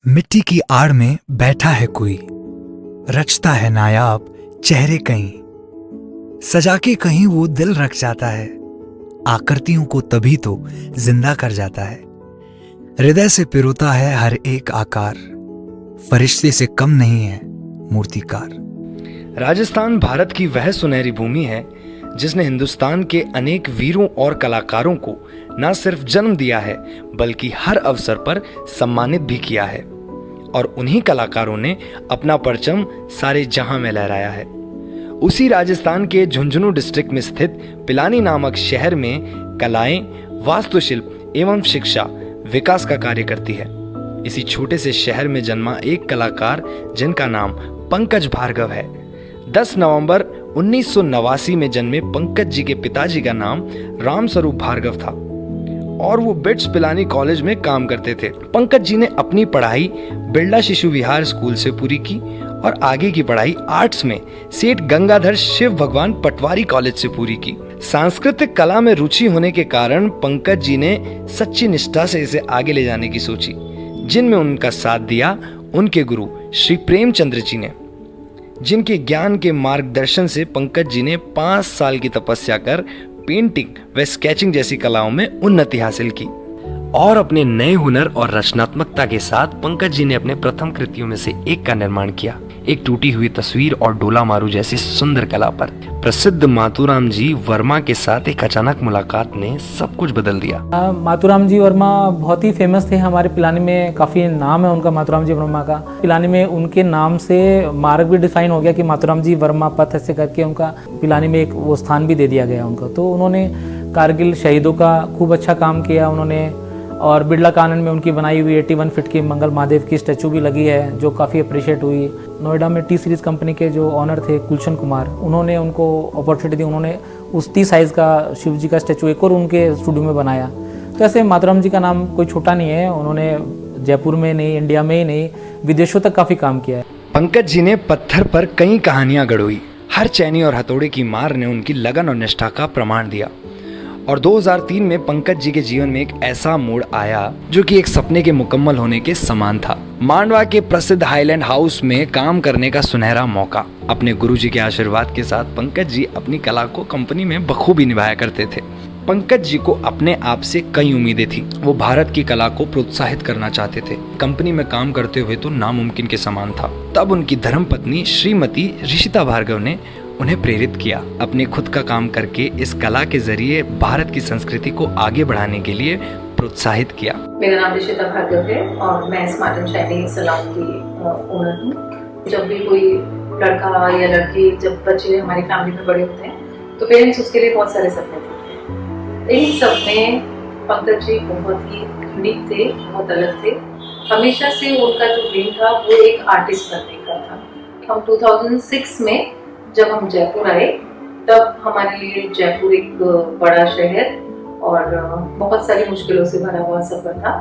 मिट्टी की आड़ में बैठा है कोई, रचता है नायाब चेहरे कहीं, सजा के कहीं वो दिल रख जाता है, आकृतियों को तभी तो जिंदा कर जाता है। हृदय से पिरोता है हर एक आकार, फरिश्ते से कम नहीं है मूर्तिकार। राजस्थान भारत की वह सुनहरी भूमि है जिसने हिंदुस्तान के अनेक वीरों और कलाकारों को न सिर्फ जन्म दिया है बल्कि हर अवसर पर सम्मानित भी किया है, और उन्हीं कलाकारों ने अपना परचम सारे जहां में लहराया है। उसी राजस्थान के झुंझुनू डिस्ट्रिक्ट में स्थित पिलानी नामक शहर में कलाएं, वास्तुशिल्प एवं शिक्षा विकास का कार्य करती है। इसी छोटे से शहर में जन्मा एक कलाकार जिनका नाम पंकज भार्गव है। 10 नवंबर 1989 में जन्मे पंकज जी के पिताजी का नाम रामस्वरूप भार्गव था और वो बिट्स पिलानी कॉलेज में काम करते थे। पंकज जी ने अपनी पढ़ाई बिरला शिशु विहार स्कूल से पूरी की और आगे की पढ़ाई आर्ट्स में सेठ गंगाधर शिव भगवान पटवारी कॉलेज से पूरी की। सांस्कृतिक कला में रुचि होने के कारण पंकज जी ने सच्ची निष्ठा से इसे आगे ले जाने की सोची, जिनमें उनका साथ दिया उनके गुरु श्री प्रेमचंद्र जी ने, जिनके ज्ञान के मार्गदर्शन से पंकज जी ने 5 साल की तपस्या कर पेंटिंग व स्केचिंग जैसी कलाओं में उन्नति हासिल की। और अपने नए हुनर और रचनात्मकता के साथ पंकज जी ने अपने प्रथम कृतियों में से एक का निर्माण किया। एक टूटी हुई तस्वीर और डोला मारू जैसी सुंदर कला पर प्रसिद्ध मातूराम जी वर्मा के साथ एक अचानक मुलाकात ने सब कुछ बदल दिया। मातूराम जी वर्मा बहुत ही फेमस थे हमारे पिलानी में, काफ़ी नाम है उनका मातूराम जी वर्मा का। पिलानी में उनके नाम से मार्ग भी डिफाइन हो गया कि मातूराम जी वर्मा पथ ऐसे करके उनका पिलानी में एक वो स्थान भी दे दिया गया उनको। तो उन्होंने कारगिल शहीदों का खूब अच्छा काम किया उन्होंने, और बिरला कानन में उनकी बनाई हुई 81 फीट की मंगल महादेव की स्टैचू भी लगी है जो काफ़ी अप्रिशिएट हुई। नोएडा में टी सीरीज कंपनी के जो ऑनर थे गुलशन कुमार, उन्होंने उनको अपॉर्चुनिटी दी, उन्होंने उस 30 साइज़ का शिव जी का स्टैचू एक और उनके स्टूडियो में बनाया। तो ऐसे मातूराम जी का नाम कोई छोटा नहीं है, उन्होंने जयपुर में नहीं, इंडिया में ही नहीं, विदेशों तक काफ़ी काम किया है। पंकज जी ने पत्थर पर कई कहानियां गढ़ोई। हर चैनी और हथौड़े की मार ने उनकी लगन और निष्ठा का प्रमाण दिया। और 2003 में पंकज जी के जीवन में एक ऐसा मोड़ आया जो कि एक सपने के मुकम्मल होने के समान था। मांडवा के प्रसिद्ध हाईलैंड हाउस में काम करने का सुनहरा मौका। अपने गुरुजी के आशीर्वाद के साथ पंकज जी अपनी कला को कंपनी में बखूबी निभाया करते थे। पंकज जी को अपने आप से कई उम्मीदें थी। वो भारत की कला को प्रोत्साहित करना चाहते थे। कंपनी में काम करते हुए तो नामुमकिन के समान था। तब उनकी धर्मपत्नी श्रीमती ऋषिता भार्गव ने उन्हें प्रेरित किया, अपने खुद का काम करके इस कला के जरिए भारत की संस्कृति को आगे बढ़ाने के लिए प्रोत्साहित किया। मेरा नाम ऋषिता भार्गव है और मैं स्मार्ट एंड शाइनी सैलून की ओनर हूँ। जब भी कोई लड़का या लड़की, जब बच्चे हमारी फैमिली में बड़े होते हैं तो पेरेंट्स उसके लिए बहुत सारे सपने थे। इन सपने पंकज जी बहुत ही यूनिक थे, बहुत अलग थे। हमेशा से उनका जो ड्रीम था वो एक आर्टिस्ट बनने का था। हम 2006 में जब हम जयपुर आए तब हमारे लिए जयपुर एक बड़ा शहर और बहुत सारी मुश्किलों से भरा हुआ सफर था।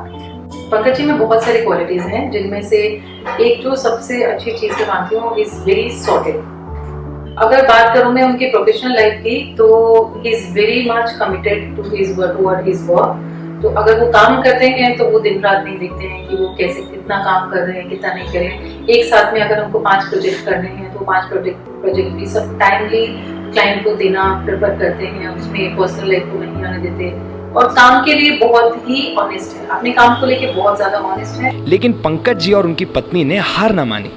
पंकज जी में बहुत सारी क्वालिटीज हैं, जिनमें से एक जो सबसे अच्छी चीज मैं मानती हूँ इज वेरी सॉर्टेड। अगर बात करूँ मैं उनकी प्रोफेशनल लाइफ की तो he is very much committed to his work. तो अगर वो काम करते हैं तो वो दिन रात नहीं देखते हैं कि वो कैसे कितना काम कर रहे हैं कितना नहीं कर रहे हैं। एक साथ में अगर हमको 5 प्रोजेक्ट करने हैं तो 5 प्रोजेक्ट भी सब टाइमली क्लाइंट को देना प्रेफर करते हैं, उसमें पर्सनल लाइफ को नहीं आने देते और काम के लिए बहुत ही ऑनेस्ट है, अपने काम को लेके बहुत ज्यादा ऑनेस्ट है। लेकिन पंकज जी और उनकी पत्नी ने हार न मानी।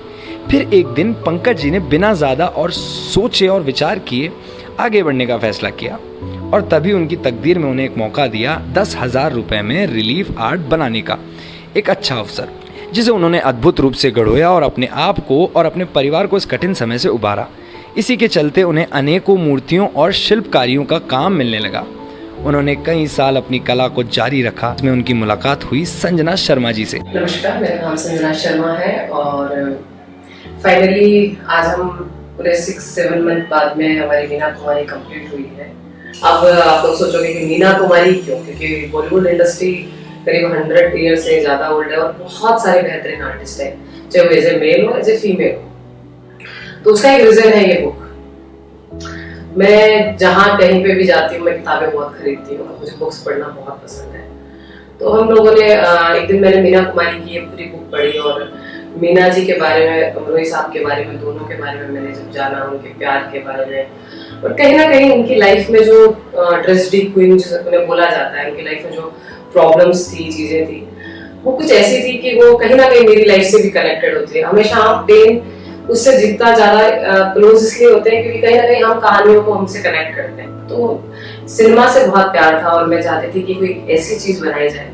फिर एक दिन पंकज जी ने बिना ज्यादा और सोचे और विचार किए आगे बढ़ने का फैसला किया और तभी उनकी तकदीर में उन्हें एक मौका दिया 10,000 रुपए में रिलीफ आर्ट बनाने का। एक अच्छा अवसर जिसे उन्होंने अद्भुत रूप से गढ़ोया और अपने आप को और अपने परिवार को इस कठिन समय से उबारा। इसी के चलते उन्हें अनेकों मूर्तियों और शिल्पकारियों का काम मिलने लगा। उन्होंने कई साल अपनी कला को जारी रखा। इसमें उनकी मुलाकात हुई संजना शर्मा जी से। नमस्कार, मेरा नाम संजना शर्मा है और फाइनली आज हम पूरे 6-7 मंथ बाद में हमारी मीना कुमारी कंप्लीट हुई है। अब आप लोग सोचोगे कि मीना कुमारी क्यों, क्योंकि बॉलीवुड इंडस्ट्री करीब 100 ईयर से ज़्यादा ओल्ड है और बहुत सारे बेहतरीन आर्टिस्ट हैं, चाहे वो एज ए मेल हो एज ए फीमेल हो। तो उसका एक रीज़न है ये बुक। मैं जहाँ कहीं पे भी जाती हूँ मैं किताबें बहुत खरीदती हूँ, मुझे बुक्स पढ़ना बहुत पसंद है। तो हम लोगों ने एक दिन मैंने मीना कुमारी की ये पूरी बुक पढ़ी और मीना जी के बारे में, अमरोही साहब के बारे में, दोनों के बारे में मैंने जब जाना, उनके प्यार के बारे में, और कहीं ना कहीं उनकी लाइफ में जो ट्रेजेडी क्वीन उन्हें बोला जाता है, उनकी लाइफ में जो प्रॉब्लम्स थी, चीजें थी, वो कुछ ऐसी थी कि वो कहीं ना कहीं मेरी लाइफ से भी कनेक्टेड होती है। हमेशा हम पेन उससे जितना ज्यादा क्लोज इसलिए होते हैं क्योंकि कहीं ना कहीं हम कहानियों को हमसे कनेक्ट करते हैं। तो सिनेमा से बहुत प्यार था और मैं चाहती थी कि कोई ऐसी चीज बनाई जाए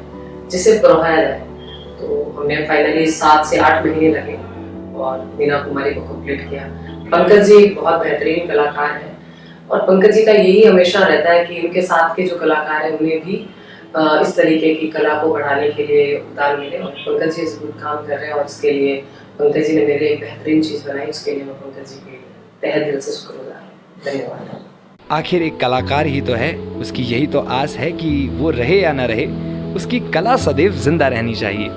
जिसे पढ़ाया जाए। तो हमने फाइनली 7 से 8 महीने लगे और मीना कुमारी को कंप्लीट किया। पंकज जी बहुत बेहतरीन कलाकार है और पंकज जी का यही हमेशा रहता है कि उनके साथ के जो कलाकार हैं उन्हें भी इस तरीके की कला को बढ़ाने के लिए योगदान मिले और पंकज जी इस गुड काम कर रहे हैं और इसके लिए पंकज जी ने मेरे लिए एक बेहतरीन चीज बनाई, उसके लिए मैं पंकज जी के तहे दिल से शुक्रगुजार हूं। धन्यवाद। आखिर एक कलाकार ही तो है, उसकी यही तो आस है कि वो रहे या न रहे, उसकी कला सदैव जिंदा रहनी चाहिए।